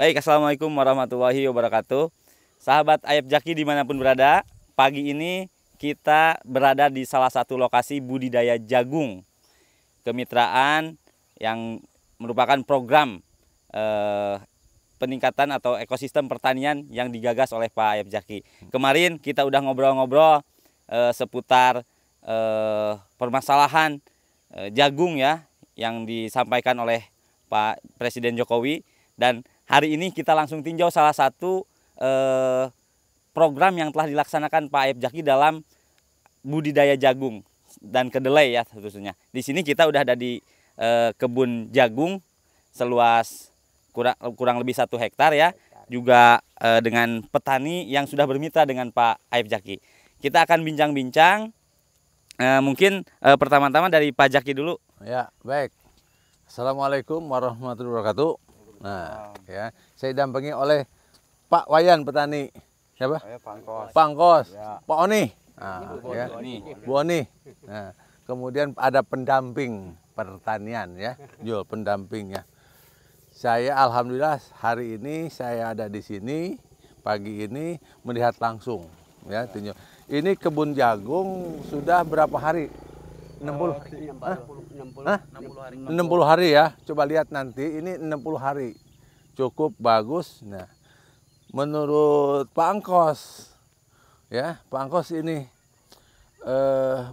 Baik, assalamualaikum warahmatullahi wabarakatuh. Sahabat Ayap Jaki dimanapun berada, pagi ini kita berada di salah satu lokasi budidaya jagung kemitraan yang merupakan program peningkatan atau ekosistem pertanian yang digagas oleh Pak Ayap Jaki. Kemarin kita udah ngobrol-ngobrol seputar permasalahan jagung ya yang disampaikan oleh Pak Presiden Jokowi, dan hari ini kita langsung tinjau salah satu program yang telah dilaksanakan Pak Ayap Jaki dalam budidaya jagung dan kedelai ya khususnya. Di sini kita udah ada di kebun jagung seluas kurang lebih 1 hektar ya, juga dengan petani yang sudah bermitra dengan Pak Ayap Jaki. Kita akan bincang-bincang. Mungkin pertama-tama dari Pak Jaki dulu. Ya, baik. Assalamualaikum warahmatullahi wabarakatuh. Nah, ya, saya didampingi oleh Pak Wayan petani. Siapa? Pangkos. Ya. Pak Oni. Nah, ya. Bu Oni. Nah, kemudian ada pendamping pertanian ya, Jul pendampingnya. Saya alhamdulillah hari ini saya ada di sini pagi ini melihat langsung ya, tunjuk. Ini kebun jagung sudah berapa hari? 60 hari ya. Coba lihat nanti ini 60 hari. Cukup bagus. Nah, menurut Pak Angkos ya, Pak Angkos ini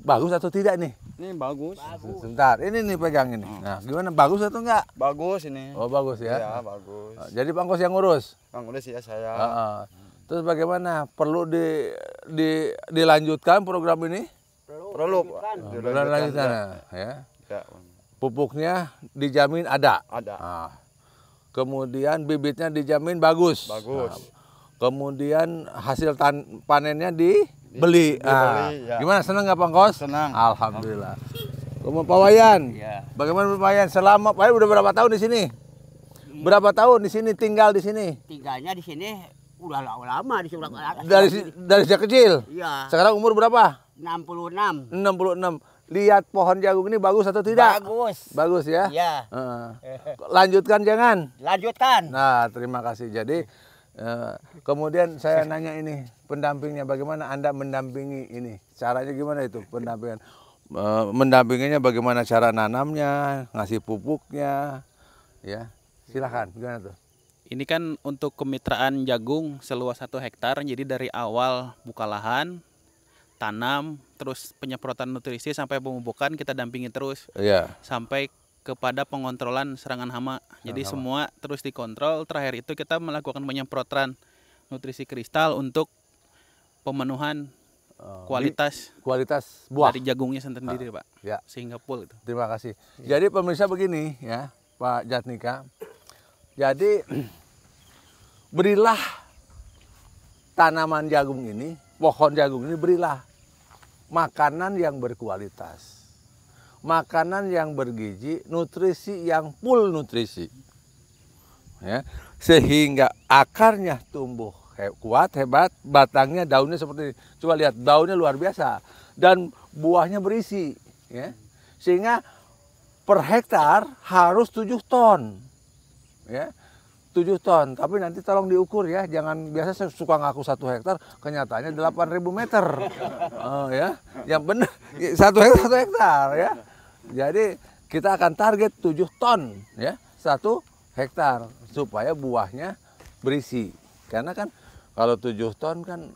bagus atau tidak nih? Ini bagus. Sebentar, ini nih pegang ini. Nah, gimana, bagus atau enggak? Bagus ini. Oh, bagus ya. Ya, bagus. Jadi Pak Angkos yang ngurus. Bang udah sih ya saya. Terus bagaimana? Perlu dilanjutkan program ini? Perlu. Dilanjutkan ya. Ya. Pupuknya dijamin ada. Ada. Nah, kemudian bibitnya dijamin bagus. Bagus. Nah, kemudian hasil panennya dibeli. Ya. Gimana, senang nggak Pak Angkos? Senang. Alhamdulillah. Kemudian Pak Wayan. Ya. Bagaimana Pak Wayan? Selama Pak Wayan udah berapa tahun di sini? Berapa tahun di sini, tinggal di sini? Tinggalnya di sini udah lama di sebelah atas. Dari sejak kecil. Iya. Sekarang umur berapa? 66. 66. Lihat pohon jagung ini bagus atau tidak? Bagus. Bagus ya? Iya. Lanjutkan jangan. Lanjutkan. Nah, terima kasih. Jadi kemudian saya nanya ini pendampingnya, bagaimana Anda mendampingi ini? Caranya gimana itu pendampingan? Mendampinginya bagaimana, cara nanamnya, ngasih pupuknya, ya? Silakan. Gimana tuh? Ini kan untuk kemitraan jagung seluas 1 hektar, jadi dari awal buka lahan, tanam, terus penyemprotan nutrisi sampai pemupukan kita dampingi terus. Iya. Sampai kepada pengontrolan serangan hama. Jadi semua terus dikontrol. Terakhir itu kita melakukan penyemprotan nutrisi kristal untuk pemenuhan kualitas buah dari jagungnya sendiri, Pak. Ya. Sehingga full itu. Terima kasih. Jadi pemirsa begini ya, Pak Jatnika. Jadi berilah tanaman jagung ini, pohon jagung ini, berilah makanan yang berkualitas, makanan yang bergizi, nutrisi yang full nutrisi, ya, sehingga akarnya tumbuh kuat, hebat, batangnya, daunnya seperti ini. Coba lihat, daunnya luar biasa dan buahnya berisi, ya, sehingga per hektar harus 7 ton. Ya, 7 ton, tapi nanti tolong diukur ya, jangan, biasa saya suka ngaku 1 hektar, kenyataannya 8.000 meter. Ya, yang benar 1 hektar ya. Jadi kita akan target 7 ton ya, 1 hektar supaya buahnya berisi. Karena kan kalau 7 ton kan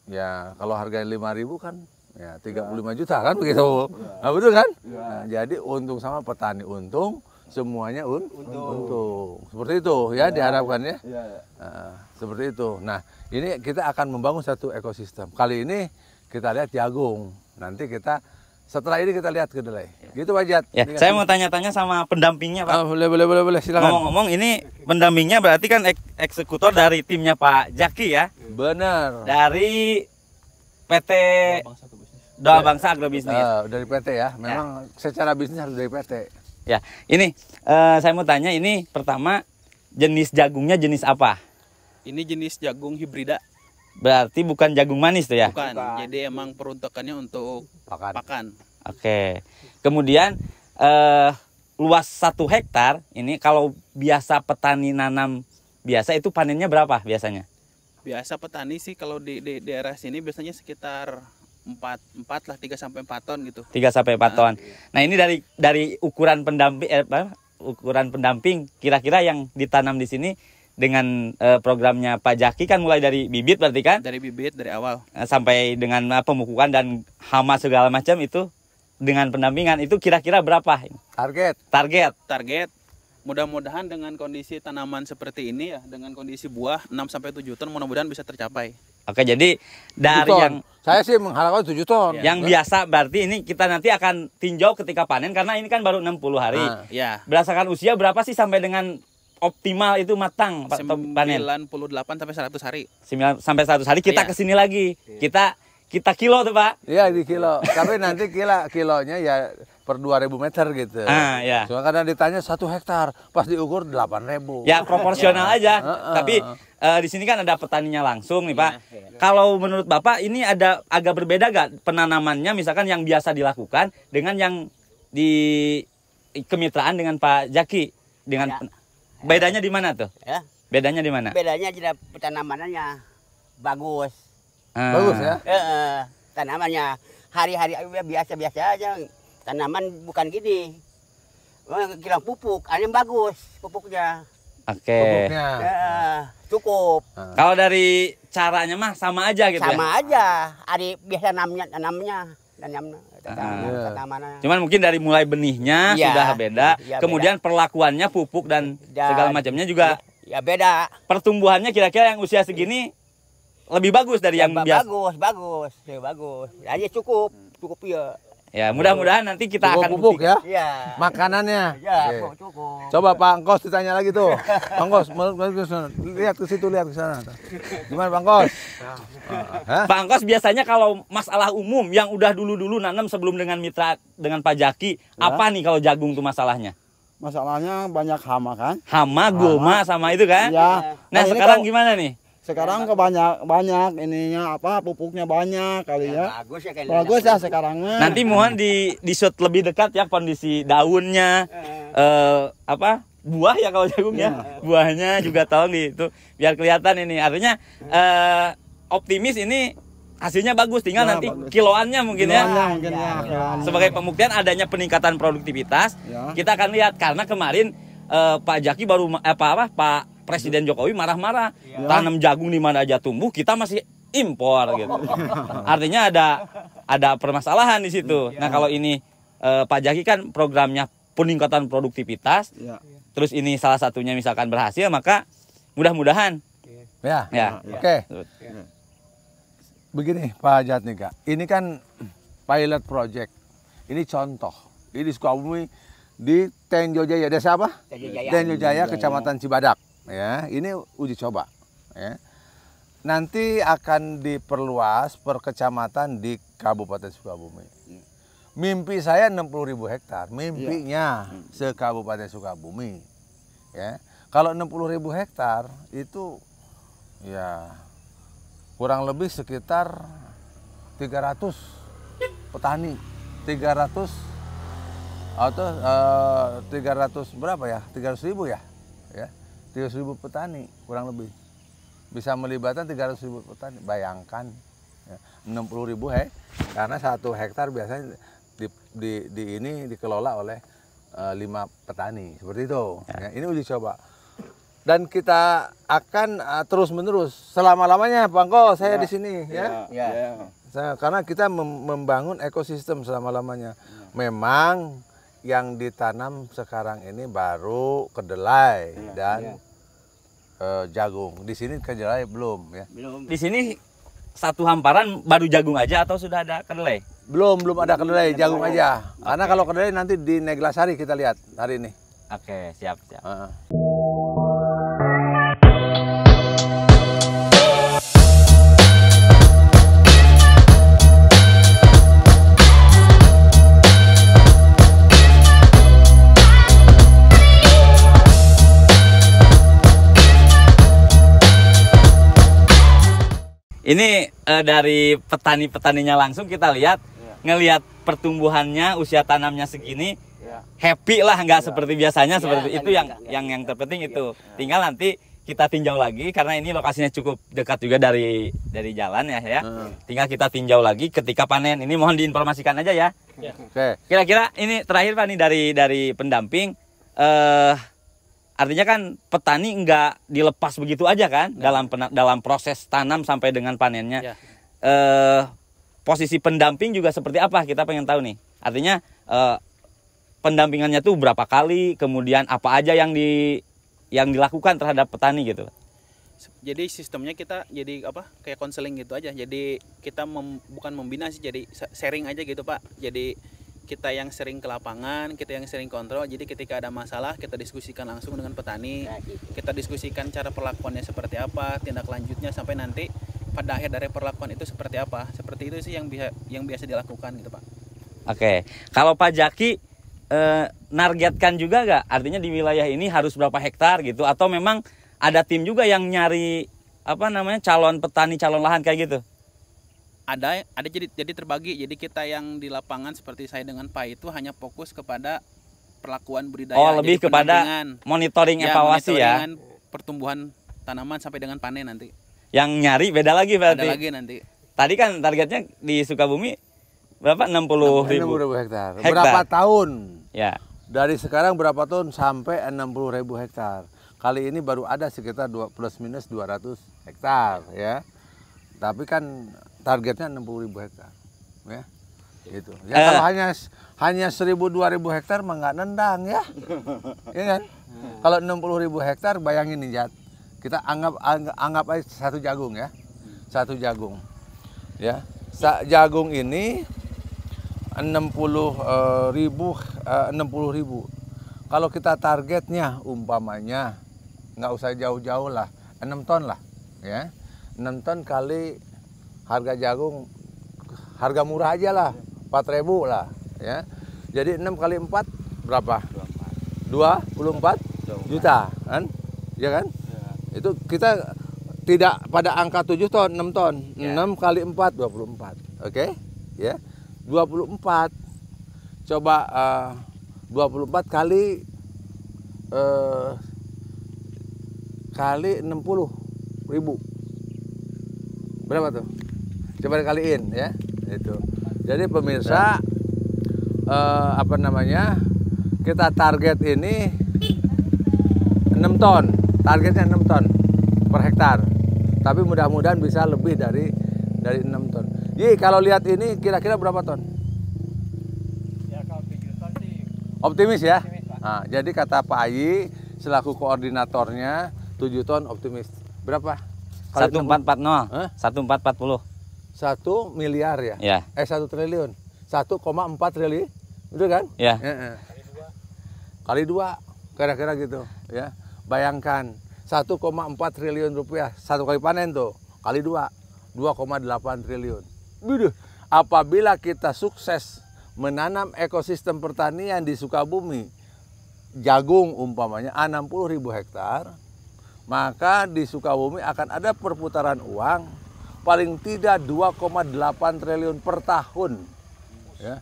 ya, kalau harganya 5.000 kan ya 35 juta kan begitu. Nah, betul kan? Nah, jadi untung sama petani, untung semuanya untung. Seperti itu ya, diharapkan ya. Nah, seperti itu. Nah, ini kita akan membangun satu ekosistem. Kali ini kita lihat jagung. Nanti kita setelah ini kita lihat kedelai. Gitu Pak Jat. Ya, saya mau tanya-tanya sama pendampingnya, Pak. Boleh, silakan. Ngomong-ngomong, ini pendampingnya berarti kan eksekutor dari timnya Pak Jaki ya? Benar. Dari PT Doa Bangsa Agrobisnis. Dari PT ya. Memang secara bisnis harus dari PT. Ya, ini saya mau tanya, ini pertama jenis jagungnya jenis apa? Ini jenis jagung hibrida. Berarti bukan jagung manis tuh ya? Bukan. Jadi emang peruntukannya untuk pakan. Oke. Kemudian luas 1 hektar ini kalau biasa petani nanam biasa itu panennya berapa biasanya? Biasa petani sih kalau di daerah sini biasanya sekitar 4 lah, 3 sampai 4 ton gitu. 3 sampai 4 ton. Nah, ini dari ukuran pendamping kira-kira yang ditanam di sini dengan programnya Pak Jaki kan mulai dari bibit berarti kan? Dari bibit dari awal Sampai dengan pemupukan dan hama segala macam itu dengan pendampingan itu kira-kira berapa? Target. Mudah-mudahan dengan kondisi tanaman seperti ini ya, dengan kondisi buah 6 sampai 7 ton mudah-mudahan bisa tercapai. Oke, jadi dari yang saya sih mengharapkan 7 ton. yang biasa berarti ini kita nanti akan tinjau ketika panen karena ini kan baru 60 hari. Ya. Berdasarkan usia berapa sih sampai dengan optimal itu matang Pak panen? 98 sampai 100 hari. 9 sampai 100 hari kita kesini lagi. Kita kilo tuh Pak. Iya di kilo. Tapi nanti kilonya ya per 2000 meter gitu. Ya. Cuma karena ditanya 1 hektar, pas diukur 8000. Ya proporsional aja. Tapi di sini kan ada petaninya langsung nih Pak. Kalau menurut Bapak ini ada agak berbeda gak penanamannya misalkan yang biasa dilakukan dengan yang di kemitraan dengan Pak Jaki dengan bedanya di mana tuh? Ya. Bedanya di mana? Bedanya tidak penanamannya bagus. Bagus ya. Tanamannya hari-hari biasa-biasa aja. Tanaman bukan gini. Kilang pupuk, yang bagus pupuknya. Oke. Pupuknya. Cukup. Kalau dari caranya mah sama aja gitu Sama ya? aja. Hari biasa tanamnya. Tanamannya. Cuman mungkin dari mulai benihnya Iya. sudah beda. Iya, Kemudian perlakuannya pupuk dan segala macamnya juga. Ya beda. Pertumbuhannya kira-kira yang usia segini lebih bagus dari yang biasa. Bagus. Hanya cukup ya. Ya, mudah-mudahan nanti kita Cukup akan pupuk ya. Iya. Makanannya. Ya, Oke. cukup. Coba Pak Angkos ditanya lagi tuh. Pak Angkos, lihat ke situ, lihat ke sana. Gimana Pak Angkos? Pak Angkos biasanya kalau masalah umum yang udah dulu-dulu nanam sebelum dengan mitra dengan Pak Jaki, apa nih kalau jagung tuh masalahnya? Masalahnya banyak hama kan? Hama, gulma sama itu kan? Ya. Nah, ini sekarang kalau- gimana nih? Sekarang banyak ininya apa pupuknya banyak kali ya. Bagus ya kayaknya. Bagus ya sekarang mah. Nanti mohon di shoot lebih dekat ya kondisi daunnya, buah ya kalau jagungnya, buahnya juga tolong di itu biar kelihatan ini. Artinya optimis ini hasilnya bagus, tinggal Ya, nanti bagus. kiloannya mungkin ya. Kiloannya mungkin ya, kiloannya. Sebagai pembuktian adanya peningkatan produktivitas, Ya. kita akan lihat karena kemarin Pak Jaki baru Pak Presiden Jokowi marah-marah tanam jagung di mana aja tumbuh, kita masih impor gitu. Artinya ada permasalahan di situ. Nah, kalau ini Pak Jaki kan programnya peningkatan produktivitas. Ya. Terus ini salah satunya misalkan berhasil, maka mudah-mudahan Ya. ya. Oke. Begini Pak Jatnika, ini kan pilot project. Ini contoh. Ini di Sukabumi di Tenjo Jaya. Desa apa? Tenjo Jaya, Kecamatan Cibadak. Ya, ini uji coba. Ya. Nanti akan diperluas per kecamatan di Kabupaten Sukabumi. Mimpi saya 60.000 hektar. Mimpinya se-Kabupaten Sukabumi. Ya. Kalau 60.000 hektar itu ya kurang lebih sekitar 300 petani. 300 atau 300 berapa ya? 300.000 ya? Ya. 300.000 petani kurang lebih. Bisa melibatkan 300.000 petani. Bayangkan ya, 60.000 karena 1 hektar biasanya ini dikelola oleh 5 petani seperti itu. Ya, ini uji coba. Dan kita akan terus-menerus selama-lamanya, Bangko, saya di sini ya. Karena kita membangun ekosistem selama-lamanya. Memang yang ditanam sekarang ini baru kedelai dan jagung. Di sini kedelai belum ya. Di sini satu hamparan baru jagung aja atau sudah ada kedelai? Belum ada kedelai, jagung aja. Karena kalau kedelai nanti di Neglasari kita lihat hari ini. Oke, siap. Ini dari petani-petaninya langsung kita lihat, ngelihat pertumbuhannya, usia tanamnya segini, happy lah, nggak seperti biasanya, seperti itu yang terpenting itu. Tinggal nanti kita tinjau lagi karena ini lokasinya cukup dekat juga dari jalan ya. Tinggal kita tinjau lagi ketika panen. Ini mohon diinformasikan aja ya. Oke. Kira-kira ini terakhir Pak nih dari pendamping, artinya kan petani nggak dilepas begitu aja kan dalam proses tanam sampai dengan panennya. Posisi pendamping juga seperti apa, kita pengen tahu nih. Artinya pendampingannya tuh berapa kali, kemudian apa aja yang dilakukan terhadap petani gitu. Jadi sistemnya kita jadi apa, kayak konseling gitu aja. Jadi kita bukan membina sih, jadi sharing aja gitu Pak. Jadi kita yang sering ke lapangan, kita yang sering kontrol. Jadi ketika ada masalah kita diskusikan langsung dengan petani. Kita diskusikan cara perlakuannya seperti apa, tindak lanjutnya sampai nanti pada akhir dari perlakuan itu seperti apa. Seperti itu sih yang biasa dilakukan gitu Pak. Oke, kalau Pak Jaki nargetkan juga nggak? Artinya di wilayah ini harus berapa hektar gitu? Atau memang ada tim juga yang nyari calon petani, calon lahan kayak gitu? Ada jadi terbagi. Jadi kita yang di lapangan seperti saya dengan Pak itu hanya fokus kepada perlakuan budidaya. Oh, lebih kepada monitoring evaluasi ya. Pertumbuhan tanaman sampai dengan panen nanti. Yang nyari beda lagi berarti. Ada lagi nanti. Tadi kan targetnya di Sukabumi berapa? 60.000 hektar. Berapa tahun? Ya. Dari sekarang berapa tahun sampai 60.000 hektar. Kali ini baru ada sekitar plus minus 200 hektar ya. Tapi kan targetnya 60.000 hektar. Ya. Gitu. Ya kalau hanya 1.000-2.000 hektar mah nggak nendang ya. Iya kan? Kalau 60.000 hektar bayangin nih Jat. Kita anggap aja satu jagung ya. Satu jagung. Ya. Jagung ini 60.000. Kalau kita targetnya umpamanya nggak usah jauh-jauh lah, 6 ton lah, ya, 6 ton kali harga jagung, harga murah aja lah, 4.000 lah, ya. Jadi 6 kali 4 berapa? 24 juta, kan? Ya kan? Itu kita tidak pada angka 7 ton, 6 ton, 6 kali 4 24, oke? Ya. 24 coba 24 kali 60.000 berapa tuh? Coba dikaliin ya itu. Jadi pemirsa kita target ini 6 ton, targetnya 6 ton per hektar, tapi mudah-mudahan bisa lebih dari 6 ton. Jadi kalau lihat ini kira-kira berapa ton? Ya kalau 7 ton sih. Optimis ya? Optimis, Pak. Nah, jadi kata Pak Ayi selaku koordinatornya 7 ton optimis. Berapa? 1440. Hah? 1440. 1 miliar ya? Ya. 1 triliun. 1,4 triliun. Betul kan? Ya. Kali 2. Kira-kira gitu ya. Bayangkan 1,4 triliun rupiah satu kali panen tuh. Kali 2. 2,8 triliun. Apabila kita sukses menanam ekosistem pertanian di Sukabumi, jagung umpamanya 60.000 hektar, maka di Sukabumi akan ada perputaran uang paling tidak 2,8 triliun per tahun. Ya.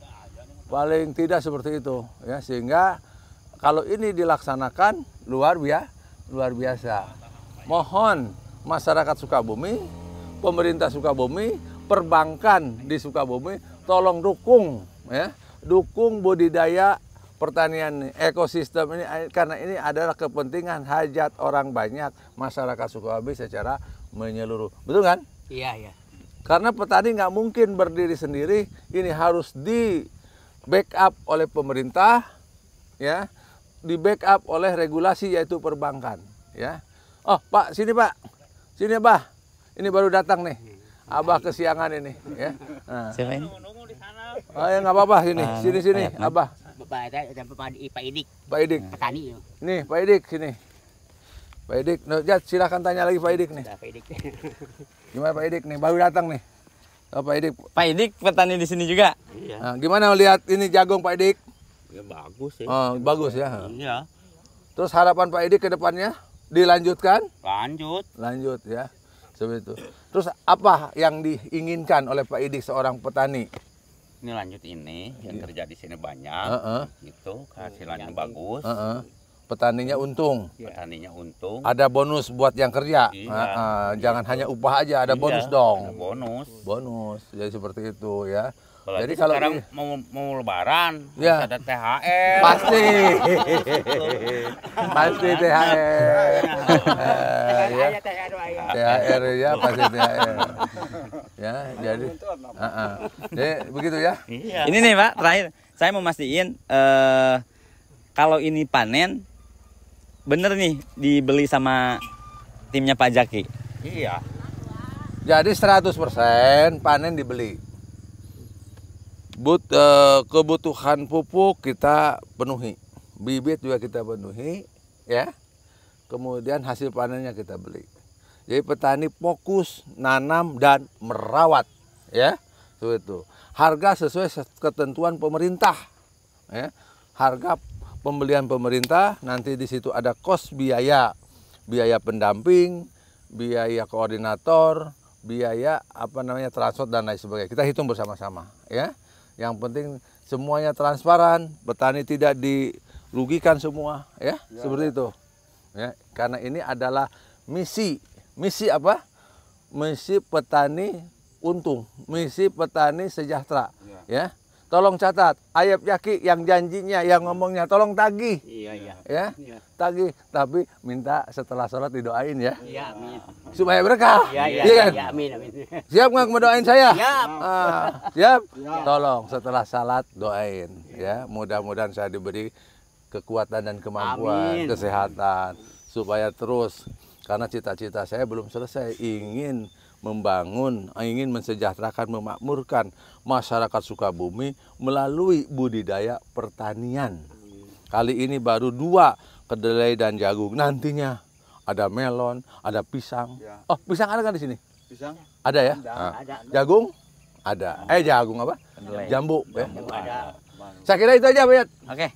Paling tidak seperti itu. Ya. Sehingga kalau ini dilaksanakan luar biasa. Mohon masyarakat Sukabumi, pemerintah Sukabumi, perbankan di Sukabumi, tolong dukung, ya, dukung budidaya pertanian ekosistem ini karena ini adalah kepentingan hajat orang banyak masyarakat Sukabumi secara menyeluruh, betul kan? Iya. Karena petani nggak mungkin berdiri sendiri, ini harus di backup oleh pemerintah, ya, di backup oleh regulasi yaitu perbankan, ya. Oh Pak, sini Pak, sini Abah. Ini baru datang nih, Abah kesiangan ini, ya. Nah. Siapa ini? Oh ya nggak apa-apa, sini, Abah. Pak Idik. Pak Idik. Petani. Nih Pak Idik sini. Pak Idik, Jat, silahkan tanya lagi Pak Idik nih. Pak Idik. Gimana Pak Idik nih, baru datang nih. Oh, Pak Idik. Pak Idik petani di sini juga. Iya. Nah, gimana lihat ini jagung Pak Idik? Ya bagus sih. Oh, bagus ya. Iya. Terus harapan Pak Idik ke depannya dilanjutkan? Lanjut Ya. Seperti itu. Terus apa yang diinginkan oleh Pak Idik seorang petani? Ini lanjut ini yang kerja di sini banyak, gitu, kehasilannya bagus. petaninya untung. Petaninya untung. Ada bonus buat yang kerja. Iya. Jangan hanya upah aja, ada bonus dong. Ada bonus. Bonus, jadi seperti itu ya. Apalagi Jadi kalau sekarang mau lebaran, Ya. harus ada THR. pasti, pasti THR. Ya. THR ya, pasti THR. Ya, jadi, jadi begitu ya. Iya. Ini nih Pak, terakhir saya mau mastiin kalau ini panen bener nih dibeli sama timnya Pak Jaki. Iya. Jadi 100% panen dibeli. Kebutuhan pupuk kita penuhi, bibit juga kita penuhi, ya. Kemudian hasil panennya kita beli. Jadi petani fokus nanam dan merawat, ya. Itu. Harga sesuai ketentuan pemerintah, ya. Harga pembelian pemerintah, nanti di situ ada kos biaya pendamping, biaya koordinator, biaya transport dan lain sebagainya. Kita hitung bersama-sama, ya. Yang penting semuanya transparan, petani tidak dirugikan semua, ya, seperti itu. Ya, karena ini adalah misi apa? Misi petani untung, misi petani sejahtera, ya. Tolong catat, Ayep Jaki yang janjinya, yang ngomongnya, tolong tagih, Iya. ya, tagih. Tapi minta setelah sholat didoain ya, Iya, amin. supaya berkah, Iya, kan? iya, amin, amin. Siap nggak mendoain saya? Siap. Siap? Tolong setelah salat doain ya. Mudah-mudahan saya diberi kekuatan dan kemampuan, Amin. kesehatan supaya terus, karena cita-cita saya belum selesai, ingin membangun, ingin mensejahterakan, memakmurkan masyarakat Sukabumi melalui budidaya pertanian. Kali ini baru 2, kedelai dan jagung. Nantinya ada melon, ada pisang. Oh, pisang ada nggak di sini? Pisang? Ada ya? Ada. Jagung? Ada. Jagung apa? Kedelai. Jambu. Ya. Ada. Saya kira itu aja, Pak Yat. Oke.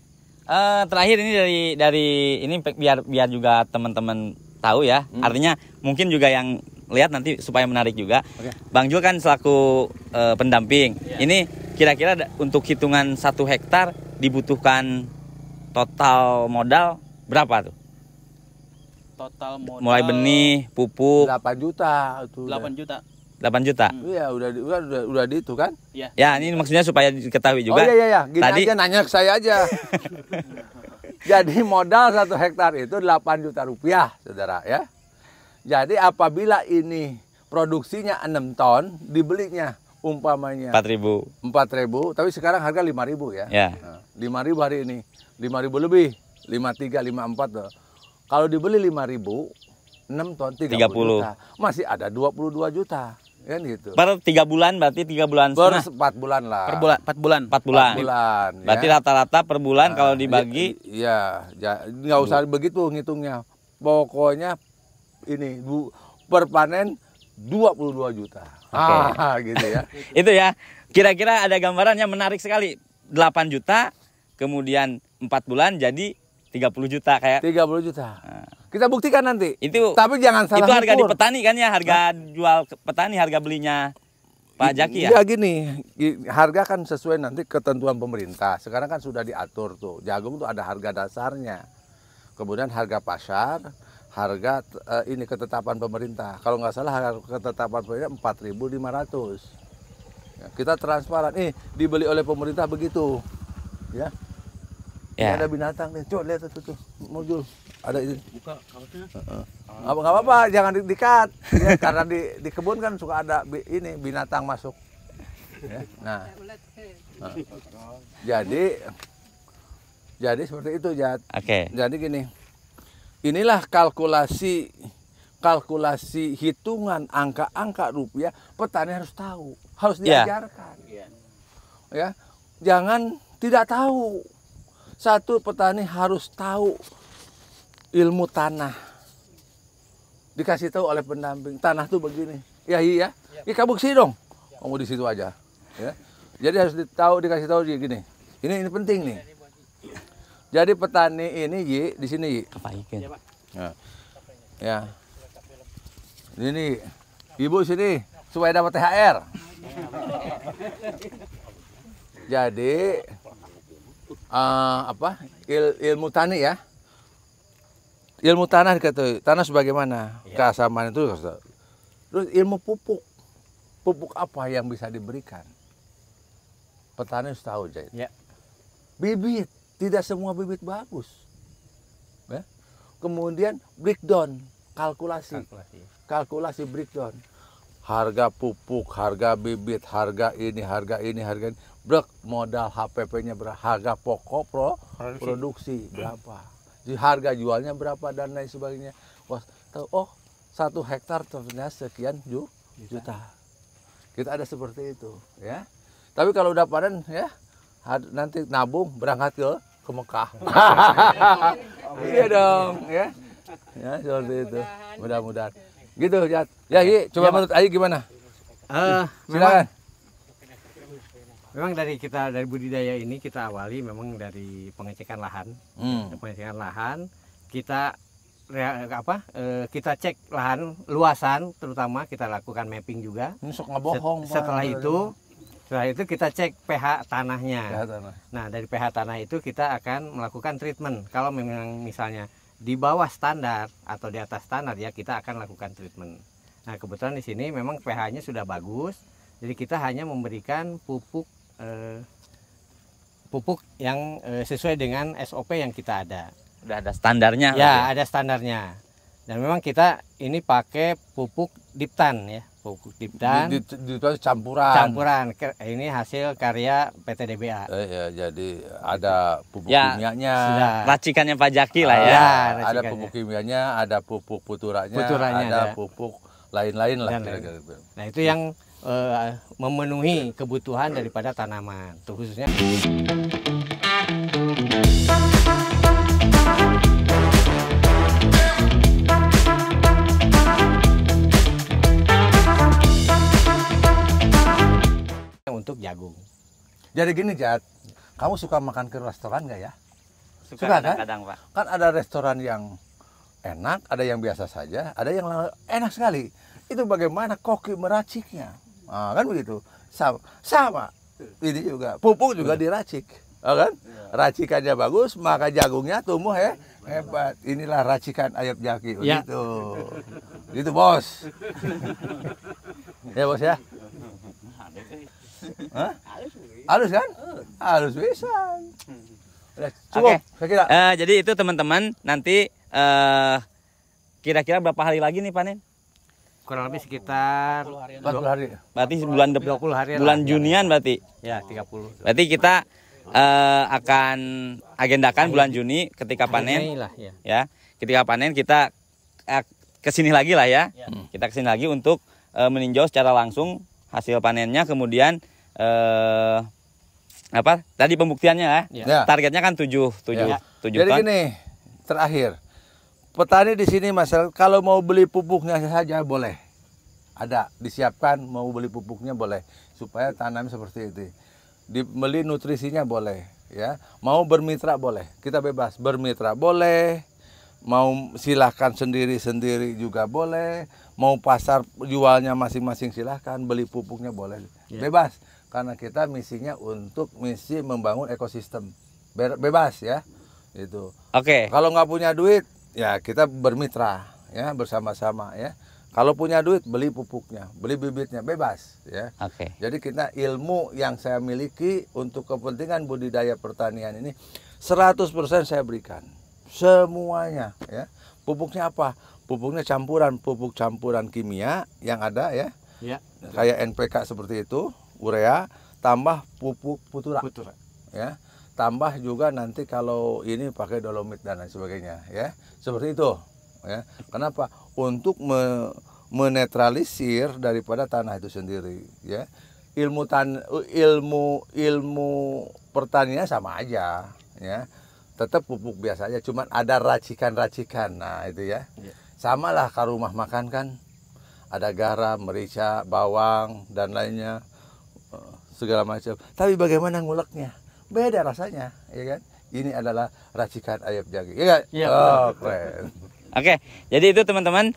Terakhir ini dari ini biar juga teman-teman tahu ya. Artinya mungkin juga yang lihat nanti supaya menarik juga. Oke. Bang Jul kan selaku pendamping. Ini kira-kira untuk hitungan 1 hektar dibutuhkan total modal berapa tuh? Total modal Mulai benih, pupuk 8 juta itu. 8 juta. 8 juta. Iya, udah di itu kan? Ya. Ya, ini maksudnya supaya diketahui juga. Oh iya. Gini Tadi- aja nanya ke saya aja. Jadi modal 1 hektar itu 8 juta rupiah, saudara ya. Jadi apabila ini produksinya 6 ton, dibelinya umpamanya 4.000. 4.000, tapi sekarang harga 5.000 ya. Ya. Nah, 5.000 hari ini, 5.000 lebih, 53, 54 tuh. Kalau dibeli 5.000, 6 ton 30 30. juta, masih ada 22 juta, kan gitu. Per 3 bulan berarti 3 bulan Per setengah. 4 bulan lah. Per bulan 4 bulan. 4 bulan. 4 bulan. Berarti ya. rata-rata per bulan kalau dibagi Iya, nggak usah begitu ngitungnya. Pokoknya ini per panen 22 juta. Gitu ya. itu ya. Kira-kira ada gambarannya menarik sekali. 8 juta kemudian 4 bulan jadi 30 juta kayak 30 juta. Kita buktikan nanti. itu. Tapi jangan salah Itu harga di ukur. petani kan ya, harga jual ke petani, harga belinya Pak Jaki ya. Iya gini, harga kan sesuai nanti ketentuan pemerintah. Sekarang kan sudah diatur tuh. Jagung tuh ada harga dasarnya. Kemudian harga pasar, harga ini ketetapan pemerintah. Kalau nggak salah harga ketetapan pemerintah 4.500. Ya, kita transparan. Dibeli oleh pemerintah begitu. Ya. Ya. Ini ada binatang nih. Coba lihat tuh. Muncul. Ada ini. Buka kaosnya. Nggak apa-apa, jangan di-cut. Ya, karena di kebun kan suka ada ini binatang masuk. Ya, nah. Jadi seperti itu, Jat. Oke. Jadi gini. Inilah kalkulasi hitungan angka-angka rupiah, petani harus tahu, harus Ya. diajarkan. Ya. Jangan tidak tahu. Satu, petani harus tahu ilmu tanah. Dikasih tahu oleh pendamping, tanah tuh begini. Ya iya. Ya kamu kesini dong. Kamu di situ aja. Ya. Jadi harus dikasih tahu gini. Ini penting nih. Jadi petani ini di sini. Kepaikan. Ya. Ini Ibu sini supaya dapat THR. Jadi ilmu tani ya. ilmu tanah diketahui. Tanah sebagaimana keasaman itu. Terus ilmu pupuk. Pupuk apa yang bisa diberikan? Petani harus tahu, Jait. Ya. Bibit, tidak semua bibit bagus. Ya. Kemudian breakdown, kalkulasi breakdown. Harga pupuk, harga bibit, harga ini, harga ini. Brek, modal HPP-nya berapa, harga pokok produksi berapa. Jadi harga jualnya berapa dan lain sebagainya. Wah, tahu, oh 1 hektar ternyata sekian juta. Kita ada seperti itu, ya. Tapi kalau udah panen, ya, nanti nabung berangkat ke Mekah. Iya dong, ya. Ya, seperti itu. Mudah-mudahan. Gitu, Jat. Ya, coba ya, menurut Ayi gimana? Memang, Silakan. memang dari budidaya ini kita awali memang dari pengecekan lahan. Pengecekan lahan, kita kita cek lahan luasan, terutama kita lakukan mapping juga. Sok ngebohong. Setelah itu kita cek pH tanahnya. Nah, dari pH tanah itu kita akan melakukan treatment. Kalau memang misalnya di bawah standar atau di atas standar, ya kita akan lakukan treatment. Nah, kebetulan di sini memang pH-nya sudah bagus, jadi kita hanya memberikan pupuk yang sesuai dengan SOP yang kita ada. Udah ada standarnya. Ya, ada standarnya. Dan memang kita ini pakai pupuk Diptan ya, pupuk Diptan. Campuran. Ini hasil karya PT DBA. Ya, jadi ada pupuk Ya, kimianya. Racikannya Pak Jaki lah ya. Ada pupuk kimianya, ada pupuk puturanya, ada pupuk lain-lain lah. Nah, itu yang memenuhi kebutuhan daripada tanaman. Tuh khususnya untuk jagung. Jadi gini, Jat, kamu suka makan ke restoran nggak ya? Suka kan? kadang-kadang, Pak. Kan ada restoran yang enak, ada yang biasa saja, ada yang enak sekali. Itu bagaimana koki meraciknya. Nah, kan begitu. Sama. Ini juga, pupuk juga diracik. Kan? Racikannya bagus, maka jagungnya tumbuh hebat. Inilah racikan Ayub Jaki. Ya. Gitu, Bos. Ya, Bos ya. Hah? Halus kan? Halus bisa. Cukup, saya kira. Jadi itu teman-teman, nanti kira-kira berapa hari lagi nih panen? kurang lebih sekitar 40 hari. Berarti bulan 20 hari bulan Junian berarti. Ya, 30. Berarti kita akan agendakan bulan Juni ketika panen. Ya, ketika panen kita kesini lagi lah ya. Kita kesini lagi untuk meninjau secara langsung hasil panennya, kemudian tadi pembuktiannya ya. Targetnya kan 7 Jadi ton. gini, terakhir. Petani di sini masalah kalau mau beli pupuknya saja boleh. Ada disiapkan, mau beli pupuknya boleh supaya tanam seperti itu. Dibeli nutrisinya boleh, ya. Mau bermitra boleh. Kita bebas bermitra boleh. Mau silahkan sendiri-sendiri juga boleh. Mau pasar jualnya masing-masing silahkan. Beli pupuknya boleh. Bebas. Karena kita misinya untuk misi membangun ekosistem. Bebas ya. Itu. Oke. Kalau nggak punya duit, ya kita bermitra ya bersama-sama ya. Kalau punya duit beli pupuknya, beli bibitnya bebas ya. Oke. Jadi kita ilmu yang saya miliki untuk kepentingan budidaya pertanian ini 100% saya berikan. Semuanya ya. Pupuknya apa? Pupuknya pupuk campuran kimia yang ada ya. Ya. Kayak NPK seperti itu, urea, tambah pupuk putura. Ya. Tambah juga nanti kalau ini pakai dolomit dan lain sebagainya ya. Seperti itu ya. Kenapa? Untuk menetralisir daripada tanah itu sendiri ya. Ilmu pertanian sama aja ya. Tetap pupuk biasa aja, cuman ada racikan-racikan. Nah, itu ya. Sama lah kalau rumah makan kan ada garam, merica, bawang dan lainnya segala macam. Tapi bagaimana nguleknya? Beda rasanya, ya kan? Ini adalah racikan Ayub Jaki. Iya kan? Iya, keren. Oke, jadi itu teman-teman,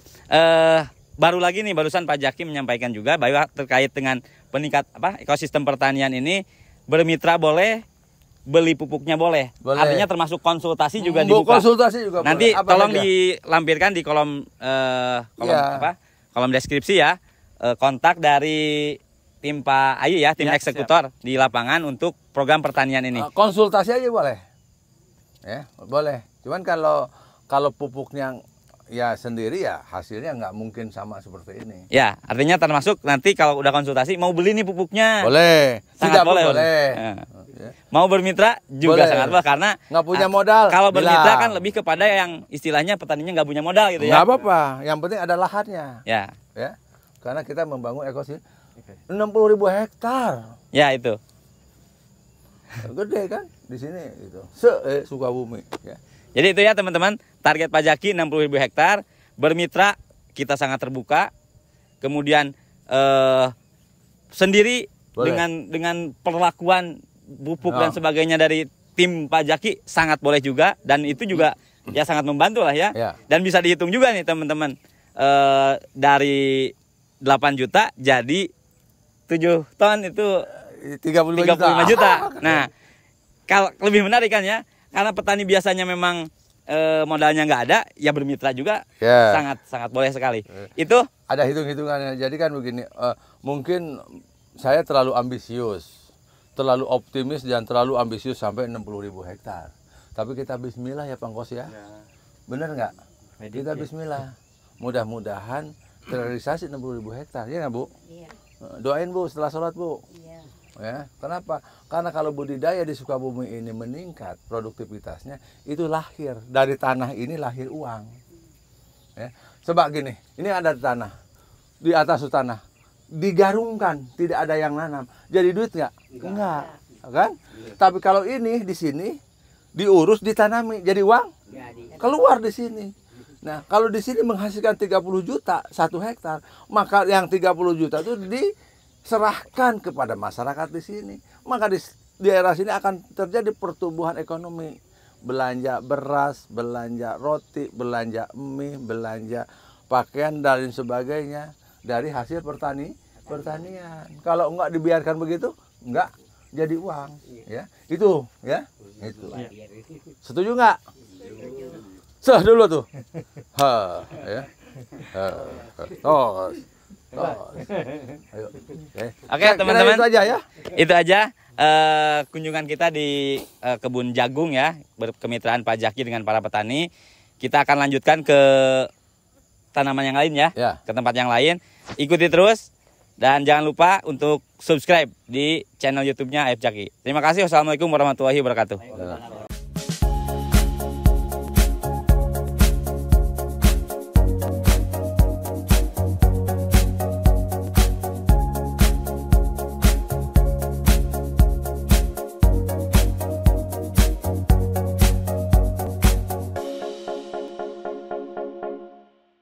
baru lagi nih barusan Pak Jaki menyampaikan juga bahwa terkait dengan ekosistem pertanian ini bermitra boleh, beli pupuknya boleh. Boleh. Artinya termasuk konsultasi juga Bu, dibuka. konsultasi juga Nanti boleh. Apa tolong saja? dilampirkan di kolom Iya. kolom deskripsi ya, kontak dari tim Pak Ayu ya, tim Ya, eksekutor di lapangan untuk program pertanian ini. Konsultasi aja boleh. Ya, boleh. Cuman kalau pupuknya ya sendiri ya hasilnya nggak mungkin sama seperti ini. Ya, artinya termasuk nanti kalau udah konsultasi mau beli nih pupuknya. Boleh. Sangat Tidak boleh. boleh. Ya. Ya. Mau bermitra juga Boleh. sangat boleh karena Nggak punya modal. kalau bermitra bilang. kan lebih kepada yang istilahnya petaninya nggak punya modal gitu Nggak ya. apa-apa. Yang penting ada lahannya. Ya, Ya. Karena kita membangun ekosistem 60.000 hektar. ya itu. Gede kan di sini gitu. Sukabumi. Ya. Jadi itu ya teman-teman, target Pak Jaki 60.000 hektar, bermitra kita sangat terbuka. Kemudian sendiri Boleh. dengan perlakuan pupuk Ya. dan sebagainya dari tim Pak Jaki sangat boleh juga, dan itu juga ya sangat membantu lah ya. Ya. Dan bisa dihitung juga nih teman-teman, dari 8 juta jadi 7 ton itu 35 35 juta. Nah, kalau lebih menarik kan ya, karena petani biasanya memang modalnya nggak ada, ya bermitra juga Ya. sangat boleh sekali. Itu Ada hitung-hitungannya. Jadi kan begini, mungkin saya terlalu ambisius, terlalu optimis dan terlalu ambisius sampai 60.000 hektar. Tapi kita bismillah ya Pak Kos ya. Bener nggak? Kita bismillah. Mudah-mudahan terrealisasi 60.000 hektar, ya nggak Bu? Iya. Doain Bu setelah sholat Bu. Iya. Ya, kenapa? Karena kalau budidaya di Sukabumi ini meningkat produktivitasnya, itu lahir dari tanah ini lahir uang. Ya. Sebab gini, ini ada tanah di atas tanah digarungkan, tidak ada yang nanam, jadi duit nggak? Enggak, kan? Tapi kalau ini di sini diurus, ditanami, jadi uang keluar di sini. Nah, kalau di sini menghasilkan 30 juta 1 hektar, maka yang 30 juta itu diserahkan kepada masyarakat di sini. Maka di daerah sini akan terjadi pertumbuhan ekonomi. Belanja beras, belanja roti, belanja mie, belanja pakaian dan sebagainya dari hasil pertanian. Kalau enggak dibiarkan begitu, enggak jadi uang, ya. Itu, ya. Itu. Setuju enggak? Sah dulu tuh. Ya. Tos. Ayo. Oke, teman-teman. Itu aja ya. Itu aja kunjungan kita di kebun jagung ya, berkemitraan Pak Jaki dengan para petani. Kita akan lanjutkan ke tanaman yang lain ya, Ya. ke tempat yang lain. Ikuti terus dan jangan lupa untuk subscribe di channel YouTube-nya AF Jaki. Terima kasih. Wassalamualaikum warahmatullahi wabarakatuh.